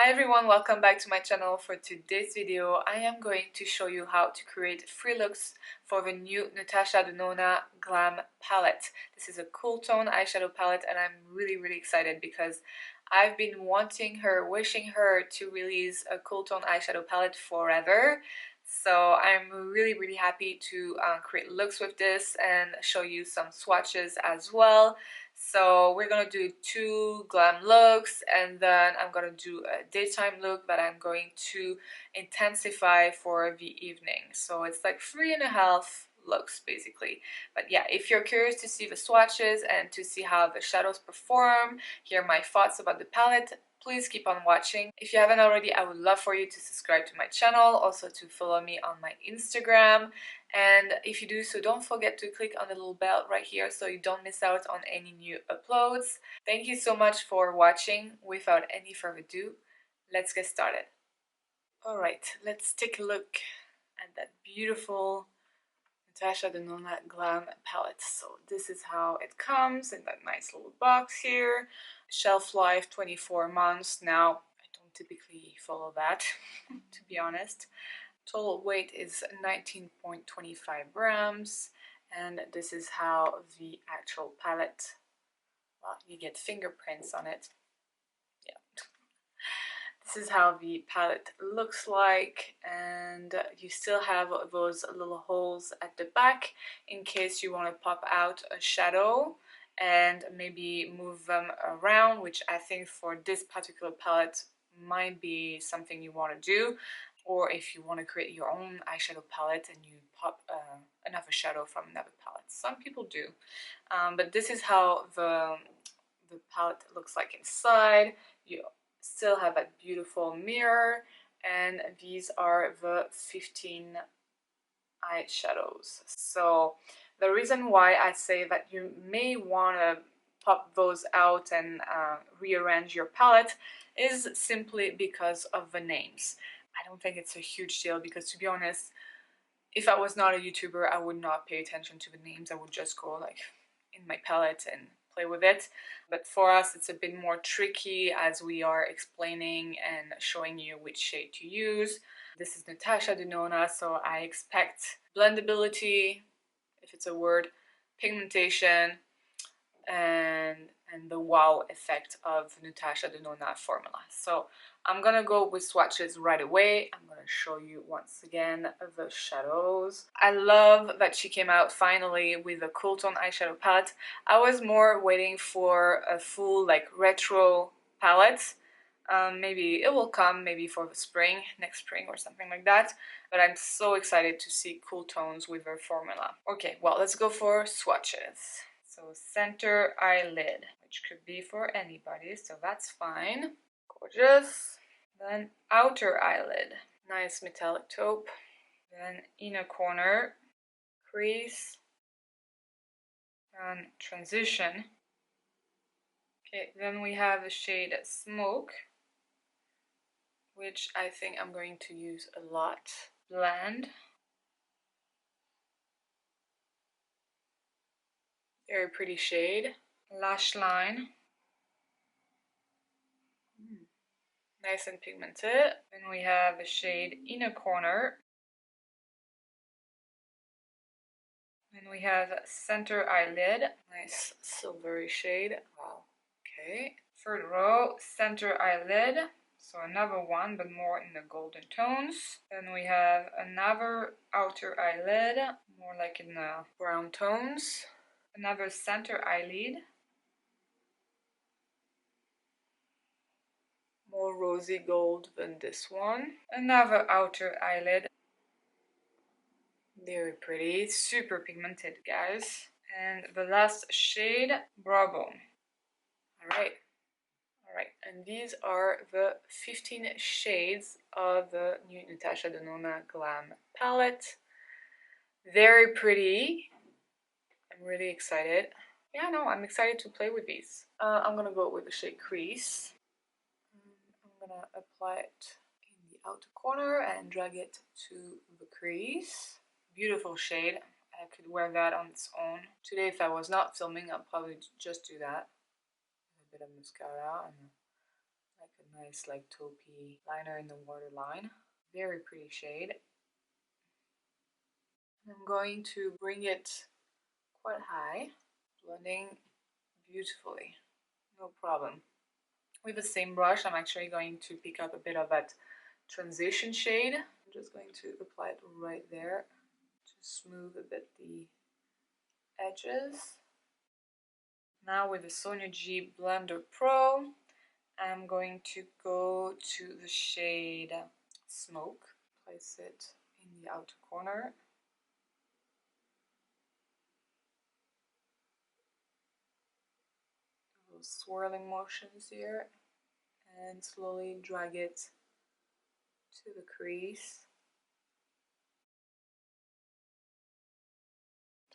Hi everyone, welcome back to my channel. For today's video, I am going to show you how to create free looks for the new Natasha Denona Glam Palette. This is a cool tone eyeshadow palette and I'm really excited because I've been wishing her to release a cool tone eyeshadow palette forever. So I'm really happy to create looks with this and show you some swatches as well. So we're gonna do 2 glam looks and then I'm gonna do a daytime look that I'm going to intensify for the evening. So it's like 3.5 looks basically. But yeah, if you're curious to see the swatches and to see how the shadows perform, hear my thoughts about the palette, please keep on watching. If you haven't already, I would love for you to subscribe to my channel, also to follow me on my Instagram. And if you do so, don't forget to click on the little bell right here so you don't miss out on any new uploads. Thank you so much for watching. Without any further ado, let's get started. Alright, let's take a look at that beautiful Natasha Denona Glam Palette. So this is how it comes in that nice little box here. Shelf life 24 months. Now, I don't typically follow that, to be honest. Total weight is 19.25 grams, and this is how the actual palette, well, you get fingerprints on it. Yeah. This is how the palette looks like, and you still have those little holes at the back in case you want to pop out a shadow and maybe move them around, which I think for this particular palette might be something you want to do. Or if you want to create your own eyeshadow palette and you pop another shadow from another palette. Some people do. But this is how the palette looks like inside. You still have that beautiful mirror, and these are the 15 eyeshadows. So the reason why I say that you may want to pop those out and rearrange your palette is simply because of the names. I don't think it's a huge deal because, to be honest, if I was not a YouTuber, I would not pay attention to the names. I would just go like in my palette and play with it. But for us, it's a bit more tricky as we are explaining and showing you which shade to use. This is Natasha Denona, so I expect blendability, if it's a word, pigmentation, and the wow effect of Natasha Denona formula. So I'm gonna go with swatches right away. I'm gonna show you once again the shadows. I love that she came out finally with a cool tone eyeshadow palette. I was more waiting for a full like retro palette. Maybe it will come maybe for the spring, next spring or something like that. But I'm so excited to see cool tones with her formula. Okay, well, let's go for swatches. So center eyelid, which could be for anybody, so that's fine. Gorgeous. Then outer eyelid, nice metallic taupe. Then inner corner, crease, and transition. Okay, then we have the shade Smoke, which I think I'm going to use a lot. Blend. Very pretty shade. Lash line. Nice and pigmented. Then we have the shade Inner Corner. Then we have Center Eyelid. Nice silvery shade. Wow. Okay. Third row, Center Eyelid. So another one, but more in the golden tones. Then we have another outer eyelid, more like in the brown tones. Another center eyelid, more rosy gold than this one. Another outer eyelid, very pretty, super pigmented, guys. And the last shade, Brow Bone. Alright. Alright, and these are the 15 shades of the new Natasha Denona Glam Palette. Very pretty. I'm really excited. Yeah, no, I'm excited to play with these. I'm gonna go with the shade Crease. I'm gonna apply it in the outer corner and drag it to the crease. Beautiful shade. I could wear that on its own. Today, if I was not filming, I'll probably just do that. A bit of mascara and like a a nice like taupey liner in the waterline. Very pretty shade. I'm going to bring it quite high, blending beautifully, no problem. With the same brush, I'm actually going to pick up a bit of that transition shade. I'm just going to apply it right there to smooth a bit the edges. Now with the Sonia G Blender Pro, I'm going to go to the shade Smoke, place it in the outer corner. Little swirling motions here, and slowly drag it to the crease.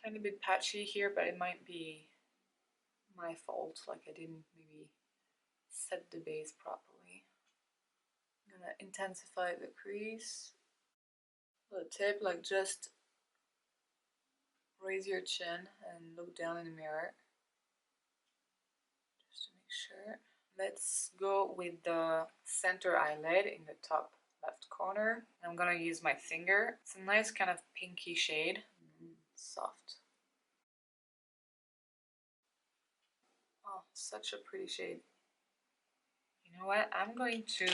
Tiny bit patchy here, but it might be my fault, like I didn't maybe set the base properly. I'm gonna intensify the crease. The tip, like just raise your chin and look down in the mirror just to make sure. Let's go with the center eyelid in the top left corner. I'm gonna use my finger. It's a nice kind of pinky shade, soft. Oh, such a pretty shade. You know what? I'm going to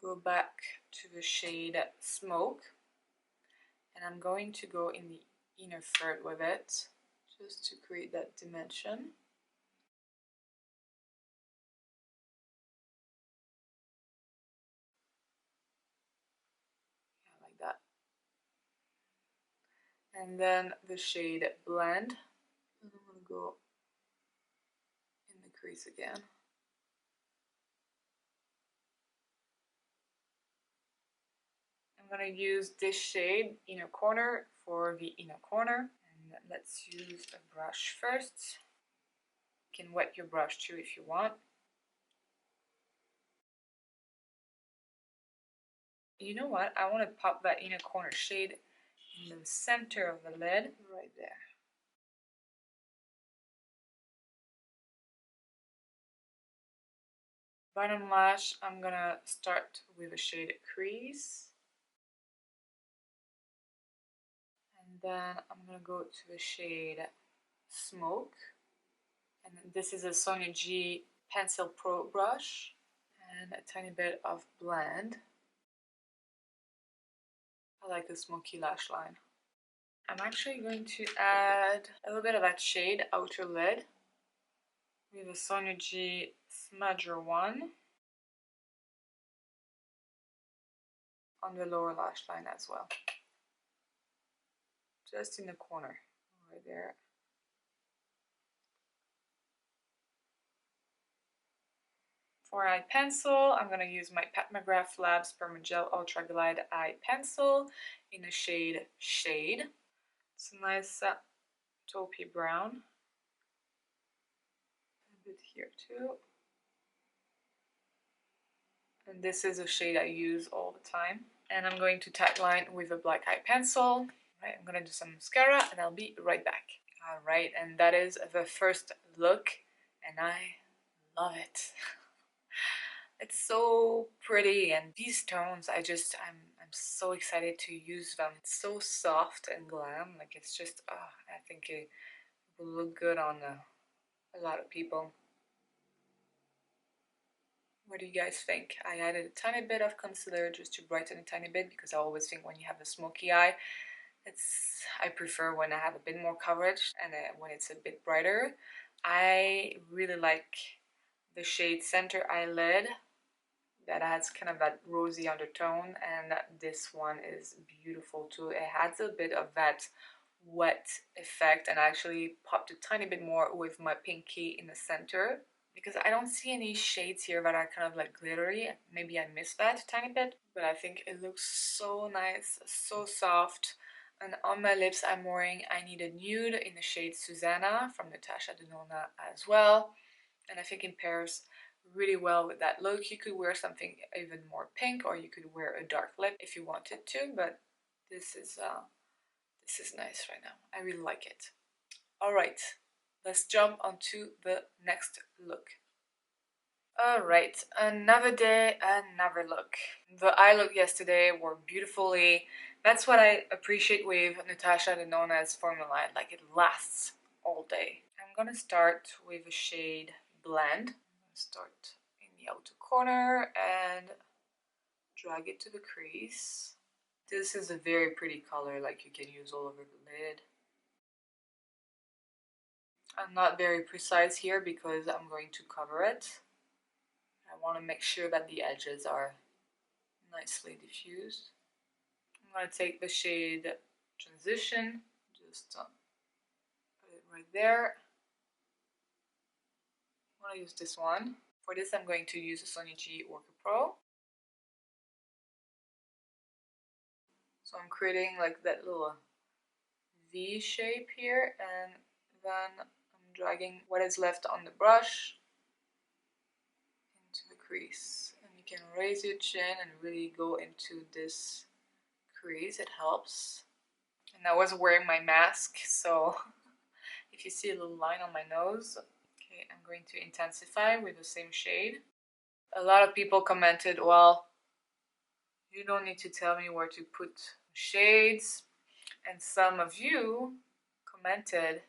go back to the shade Smoke, and I'm going to go in the inner third with it just to create that dimension. Yeah, like that. And then the shade Blend, and I'm going to go in the crease again. I'm going to use this shade, Inner Corner, for the inner corner. And let's use a brush first. You can wet your brush too if you want. You know what? I want to pop that inner corner shade in the center of the lid, right there. Bottom lash, I'm gonna start with the shade Crease. And then I'm gonna go to the shade Smoke. And this is a Sonia G Pencil Pro brush. And a tiny bit of Blend. I like the smoky lash line. I'm actually going to add a little bit of that shade Outer Lid with a Sonia G Smudger one on the lower lash line as well. Just in the corner, right there. For eye pencil, I'm going to use my Pat McGrath Labs Permagel Ultra Glide Eye Pencil in the shade Shade. It's a nice taupey brown. A bit here too. And this is a shade I use all the time. And I'm going to tightline with a black eye pencil. Right, I'm going to do some mascara and I'll be right back. Alright, and that is the first look, and I love it. It's so pretty, and these tones, I'm so excited to use them. It's so soft and glam, like it's just, I think it will look good on a lot of people. What do you guys think? I added a tiny bit of concealer just to brighten a tiny bit, because I always think when you have a smoky eye, I prefer when I have a bit more coverage and when it's a bit brighter. I really like the shade Center Eyelid that has kind of that rosy undertone, and this one is beautiful too. It has a bit of that wet effect, and I actually popped a tiny bit more with my pinky in the center because I don't see any shades here that are kind of like glittery. Maybe I missed that a tiny bit, but I think it looks so nice, so soft. And on my lips I'm wearing I Need a Nude in the shade Susanna from Natasha Denona as well, and I think it pairs really well with that look. You could wear something even more pink, or you could wear a dark lip if you wanted to, but this is nice right now. I really like it. Alright, let's jump onto the next look. Alright, another day, another look. The eye look yesterday were beautifully. That's what I appreciate with Natasha Denona's formula. Like it lasts all day. I'm gonna start with a shade Blend. Start in the outer corner and drag it to the crease. This is a very pretty color, like you can use all over the lid. I'm not very precise here because I'm going to cover it. I want to make sure that the edges are nicely diffused. I'm going to take the shade Transition, just put it right there. I'm going to use this one. For this I'm going to use the Sony G Orca Pro. So I'm creating like that little V shape here, and then I'm dragging what is left on the brush into the crease. And you can raise your chin and really go into this crease, it helps. And I was wearing my mask, so if you see a little line on my nose, okay, I'm going to intensify with the same shade. A lot of people commented, well, you don't need to tell me where to put shades. And some of you commented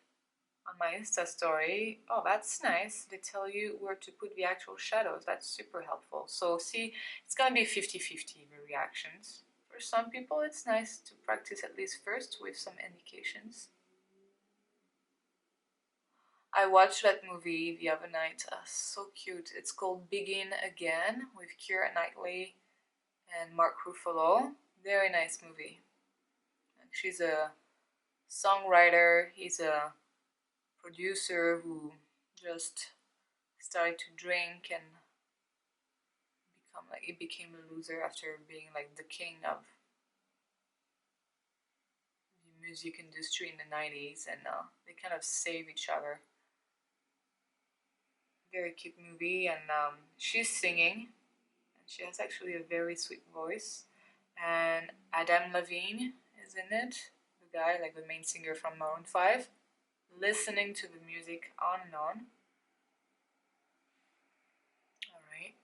on my Insta story, oh, that's nice. They tell you where to put the actual shadows. That's super helpful. So see, it's going to be 50-50 the reactions. For some people, it's nice to practice at least first with some indications. I watched that movie the other night. So cute. It's called Begin Again with Keira Knightley and Mark Ruffalo. Very nice movie. She's a songwriter. He's a producer who just started to drink and he became a loser after being like the king of the music industry in the 90s, and they kind of save each other. Very cute movie, and she's singing, and she has actually a very sweet voice. And Adam Levine is in it, the guy, like the main singer from Maroon 5, listening to the music on and on. Alright,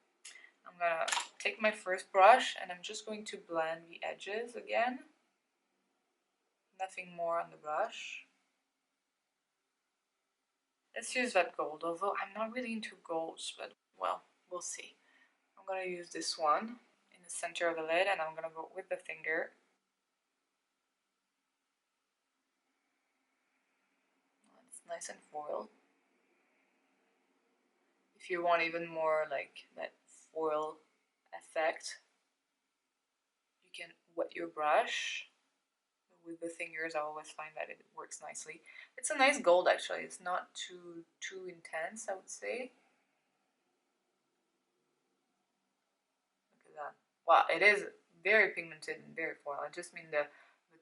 I'm gonna take my first brush and I'm just going to blend the edges again. Nothing more on the brush. Let's use that gold, although I'm not really into golds, but well, we'll see. I'm gonna use this one in the center of the lid, and I'm gonna go with the finger. It's nice and foiled. If you want even more like that foil effect, you can wet your brush. With the fingers, I always find that it works nicely. It's a nice gold actually. It's not too intense, I would say. Look at that. Wow, it is very pigmented and very foil. I just mean the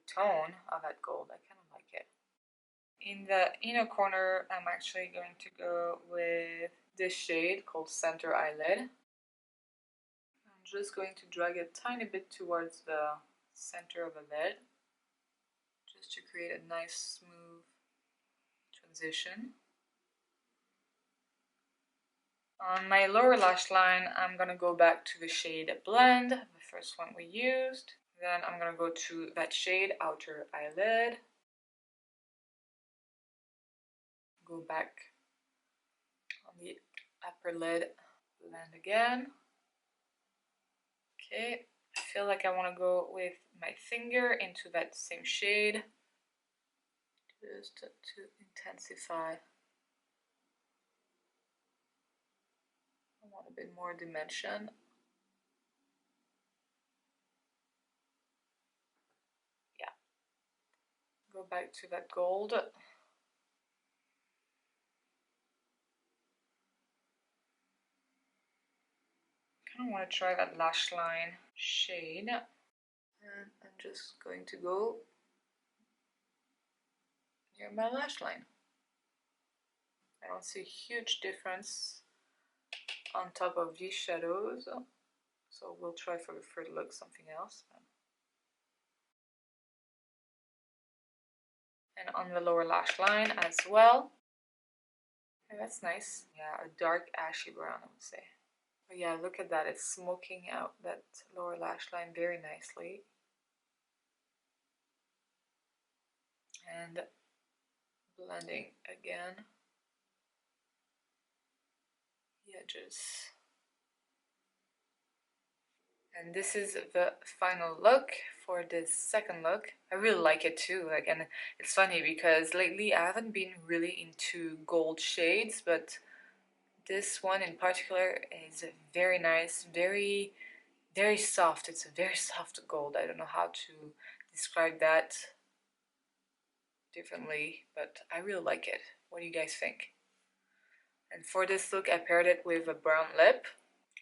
tone of that gold. I kind of like it. In the inner corner, I'm actually going to go with this shade called Center Eyelid. I'm just going to drag it a tiny bit towards the center of the lid, just to create a nice smooth transition. On my lower lash line, I'm going to go back to the shade Blend, the first one we used. Then I'm going to go to that shade Outer Eyelid. Go back on the upper lid, blend again. Okay, I feel like I want to go with my finger into that same shade, just to intensify. I want a bit more dimension. Yeah. Go back to that gold. I want to try that lash line shade, and I'm just going to go near my lash line. I don't see a huge difference on top of these shadows, so we'll try for the third look something else. And on the lower lash line as well. Yeah, that's nice. Yeah, a dark ashy brown, I would say. But yeah, look at that, it's smoking out that lower lash line very nicely. And blending again the edges. And this is the final look for this second look. I really like it too. Like, and it's funny because lately I haven't been really into gold shades, but this one in particular is very nice, very soft. It's a very soft gold. I don't know how to describe that differently, but I really like it. What do you guys think? And for this look, I paired it with a brown lip.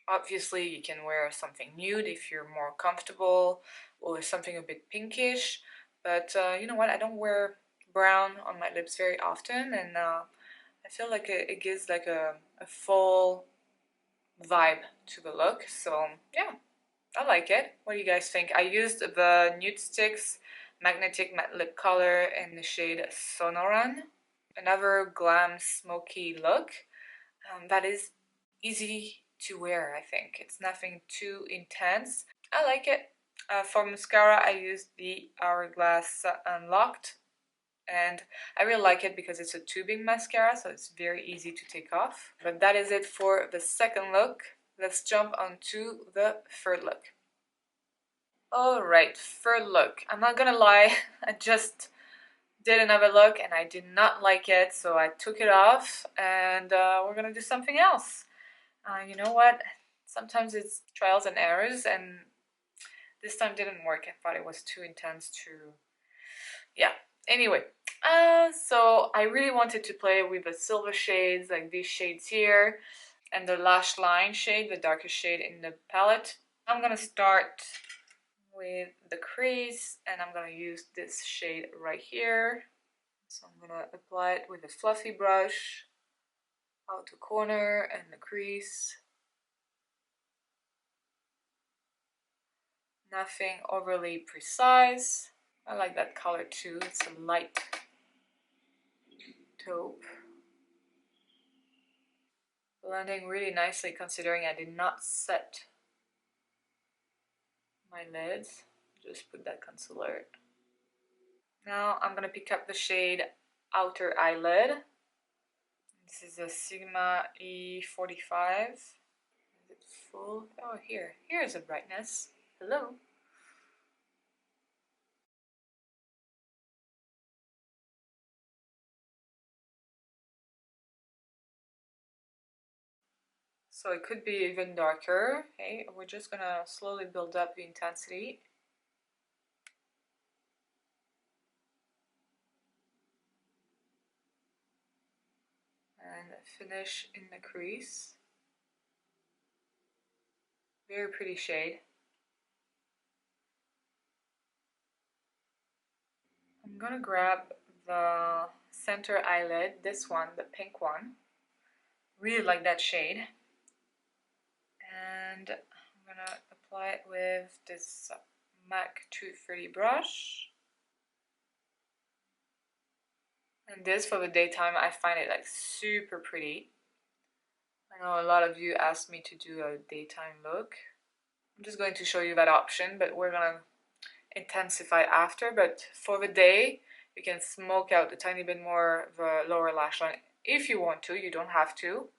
Obviously, you can wear something nude if you're more comfortable, or something a bit pinkish. But you know what? I don't wear brown on my lips very often, and I feel like it gives like a full vibe to the look. So yeah, I like it. What do you guys think? I used the Nude Sticks Magnetic Matte Lip Color in the shade Sonoran. Another glam smoky look that is easy to wear, I think. It's nothing too intense. I like it. For mascara, I used the Hourglass Unlocked. And I really like it because it's a tubing mascara, so it's very easy to take off. But that is it for the second look. Let's jump on to the third look. Alright, third look. I'm not gonna lie, I just did another look and I did not like it, so I took it off and we're gonna do something else. You know what? Sometimes it's trials and errors, and this time didn't work. I thought it was too intense to... Yeah. Anyway, so I really wanted to play with the silver shades, like these shades here, and the lash line shade, the darkest shade in the palette. I'm gonna start with the crease, and I'm gonna use this shade right here. So I'm gonna apply it with a fluffy brush, outer corner and the crease. Nothing overly precise. I like that color too. It's a light taupe. Blending really nicely considering I did not set my lids. Just put that concealer. Now I'm gonna pick up the shade Outer Eyelid. This is a Sigma E45. Is it full? Oh, here's a brightness. Hello. So it could be even darker. Okay, we're just gonna slowly build up the intensity. And finish in the crease. Very pretty shade. I'm gonna grab the center eyelid, this one, the pink one. Really like that shade. And I'm gonna apply it with this MAC 230 brush. And this for the daytime, I find it like super pretty. I know a lot of you asked me to do a daytime look. I'm just going to show you that option, but we're gonna intensify after. But for the day, you can smoke out a tiny bit more the lower lash line if you want to. You don't have to.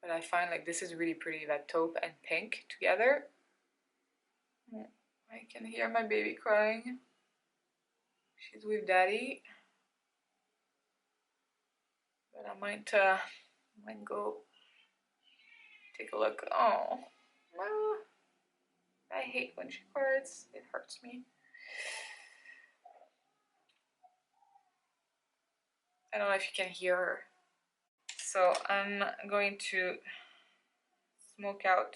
But I find like this is really pretty, that taupe and pink together. I can hear my baby crying. She's with daddy. But I might go take a look. Oh, I hate when she cries. It hurts me. I don't know if you can hear her. So I'm going to smoke out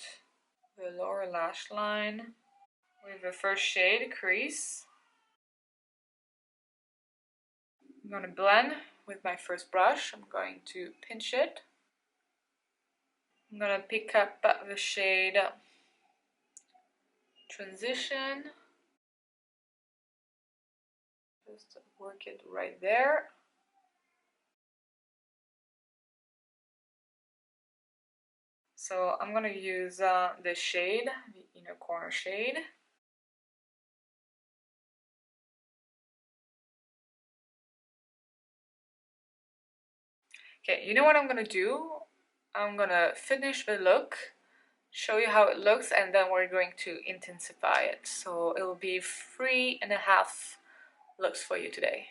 the lower lash line with the first shade, crease. I'm going to blend with my first brush. I'm going to pinch it. I'm going to pick up the shade Transition. Just work it right there. So I'm gonna use the shade, the inner corner shade. Okay, you know what I'm gonna do? I'm gonna finish the look, show you how it looks, and then we're going to intensify it. So it will be 3.5 looks for you today.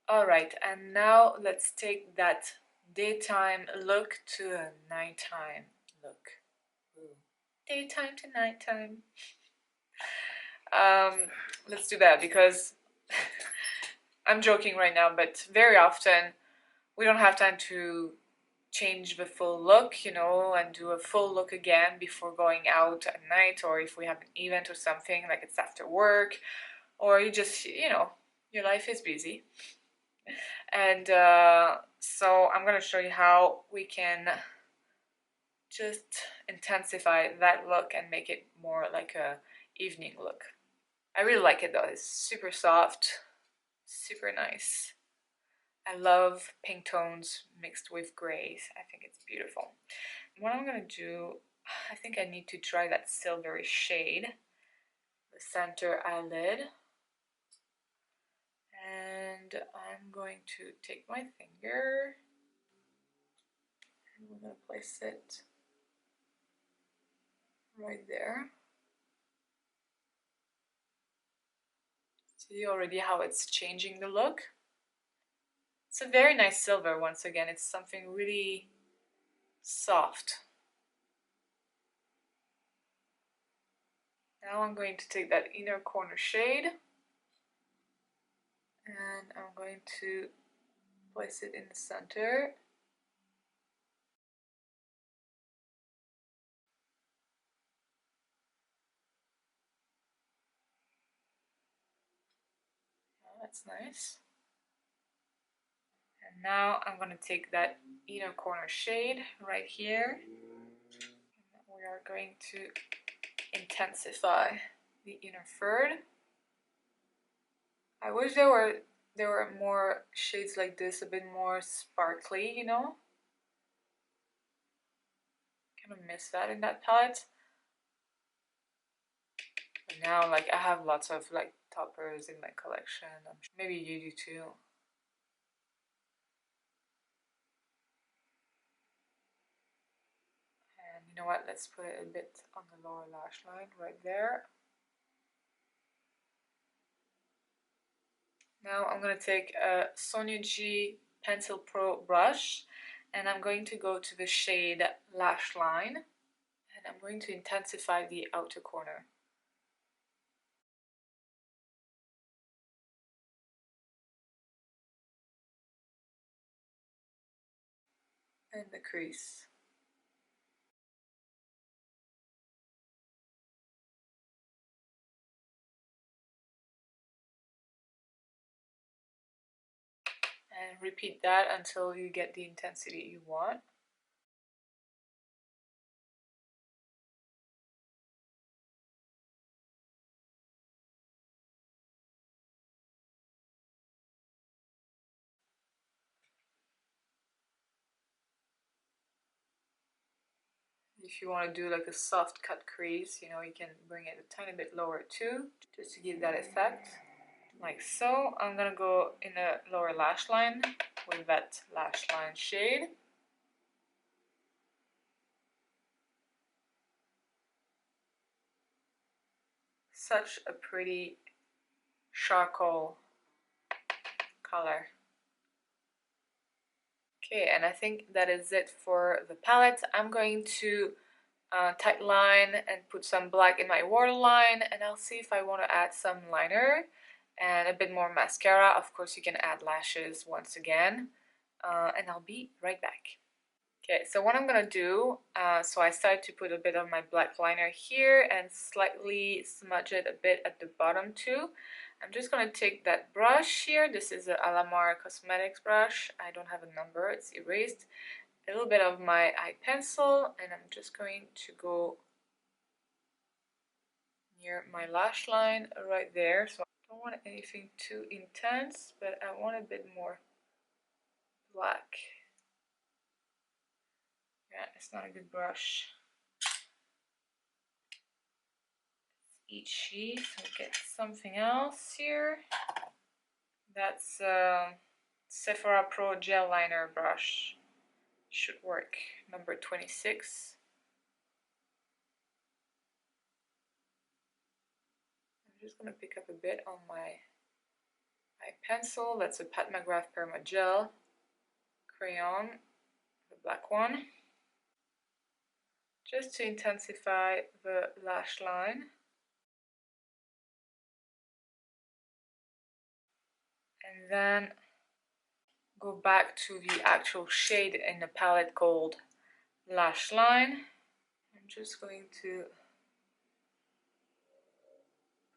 Alright, and now let's take that daytime look to a nighttime look. Ooh. Daytime to nighttime. Let's do that because I'm joking right now, but very often we don't have time to change the full look, you know, and do a full look again before going out at night, or if we have an event or something, like it's after work, or you just, you know, your life is busy. And so I'm going to show you how we can just intensify that look and make it more like a evening look. I really like it though. It's super soft, super nice. I love pink tones mixed with grays. I think it's beautiful. What I'm going to do, I think I need to try that silvery shade, the center eyelid. And I'm going to take my finger and we're going to place it right there. See already how it's changing the look? It's a very nice silver once again. It's something really soft. Now I'm going to take that inner corner shade and I'm going to place it in the center. Oh, that's nice. And now I'm going to take that inner corner shade right here. And we are going to intensify the inner third. I wish there were more shades like this, a bit more sparkly, you know? Kind of miss that in that palette. But now, like, I have lots of like toppers in my collection. Maybe you do too. And you know what? Let's put it a bit on the lower lash line right there. Now I'm going to take a Sonia G Pencil Pro brush and I'm going to go to the shade Lash Line and I'm going to intensify the outer corner. And the crease. And repeat that until you get the intensity you want. If you want to do like a soft cut crease, you know, you can bring it a tiny bit lower too, just to give that effect. Like so. I'm gonna go in the lower lash line with that lash line shade. Such a pretty charcoal color. Okay, and I think that is it for the palette. I'm going to tight line and put some black in my waterline, and I'll see if I want to add some liner and a bit more mascara. Of course, you can add lashes once again, and I'll be right back. Okay, so what I'm gonna do, so I started to put a bit of my black liner here and slightly smudge it a bit at the bottom too. I'm just gonna take that brush here. This is a Alamar Cosmetics brush. I don't have a number, it's erased. A little bit of my eye pencil, and I'm just going to go near my lash line right there. So I don't want anything too intense, but I want a bit more black. Yeah, it's not a good brush. itchy, so get something else here. That's Sephora Pro Gel Liner brush. Should work. Number 26. I'm just gonna pick up a bit on my pencil. That's a Pat McGrath Perma Gel crayon, the black one, just to intensify the lash line. And then go back to the actual shade in the palette called Lash Line. I'm just going to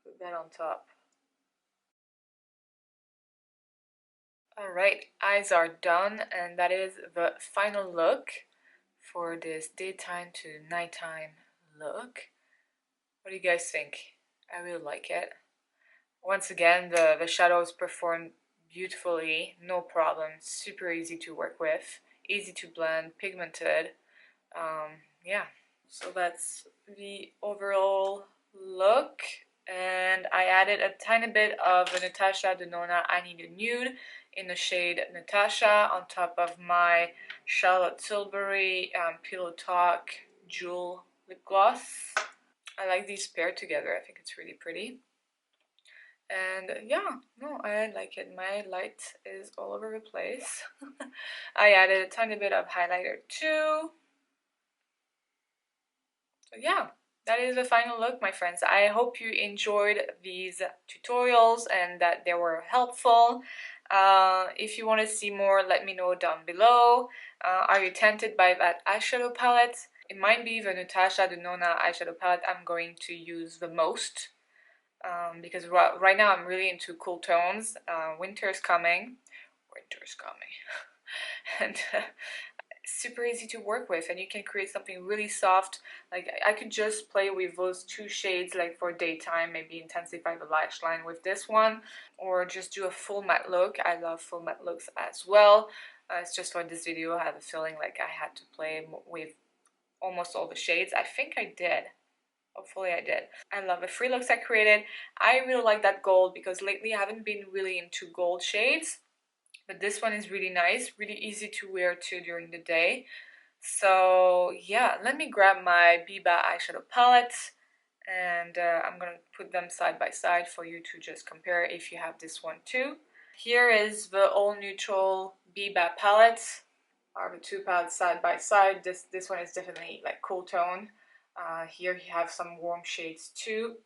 put that on top. Alright, eyes are done, and that is the final look for this daytime to nighttime look. What do you guys think? I really like it. Once again, the shadows perform beautifully, no problem, super easy to work with, easy to blend, pigmented. Yeah, so that's the overall look. And I added a tiny bit of a Natasha Denona I Need a Nude in the shade Natasha on top of my Charlotte Tilbury Pillow Talk Jewel Lip Gloss. I like these paired together, I think it's really pretty. And yeah, no, I like it. My light is all over the place. I added a tiny bit of highlighter too. So yeah, that is the final look, my friends. I hope you enjoyed these tutorials and that they were helpful. If you want to see more, let me know down below. Are you tempted by that eyeshadow palette? It might be the Natasha Denona eyeshadow palette I'm going to use the most. Because right now I'm really into cool tones. Winter's coming. And super easy to work with, and you can create something really soft. Like I could just play with those two shades like for daytime, maybe intensify the lash line with this one, or just do a full matte look. I love full matte looks as well. It's just for this video I have a feeling like I had to play with almost all the shades. I think I did. Hopefully I did. I love the free looks I created. I really like that gold because lately I haven't been really into gold shades. But this one is really nice, really easy to wear too during the day. So yeah, let me grab my Biba eyeshadow palette and I'm gonna put them side by side for you to just compare if you have this one too. Here is the all neutral Biba palette. Are the two palettes side by side. This one is definitely like cool tone. Here you have some warm shades too.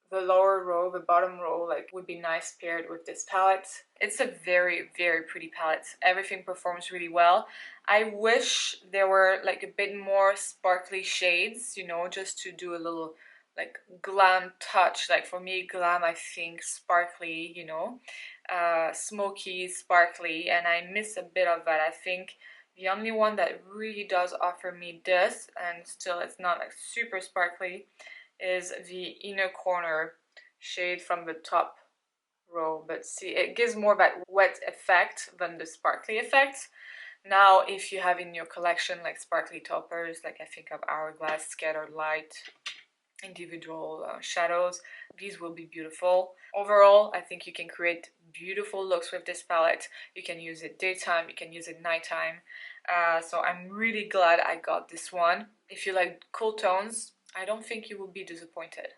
The lower row, the bottom row, like would be nice paired with this palette. It's a very, very pretty palette. Everything performs really well. I wish there were like a bit more sparkly shades, you know, just to do a little like glam touch. Like for me, glam, I think sparkly, you know, smoky, sparkly, and I miss a bit of that. I think the only one that really does offer me this, and still it's not like super sparkly, is the inner corner shade from the top row. But see, it gives more that wet effect than the sparkly effect. Now if you have in your collection like sparkly toppers, like I think of Hourglass, Scattered Light, individual shadows, these will be beautiful. Overall, I think you can create beautiful looks with this palette. You can use it daytime, you can use it nighttime. So I'm really glad I got this one. If you like cool tones, I don't think you will be disappointed.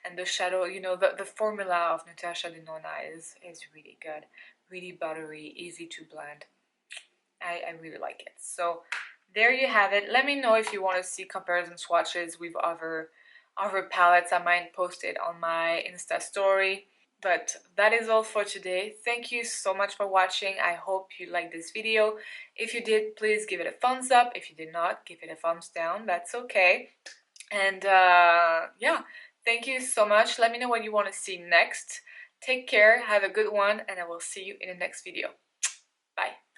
And the shadow, you know, the formula of Natasha Denona is really good. Really buttery, easy to blend. I really like it. So there you have it. Let me know if you want to see comparison swatches with other palettes. I might post it on my Insta story. But that is all for today. Thank you so much for watching. I hope you liked this video. If you did, please give it a thumbs up. If you did not, give it a thumbs down. That's okay. And yeah, thank you so much. Let me know what you want to see next. Take care, have a good one, and I will see you in the next video. Bye.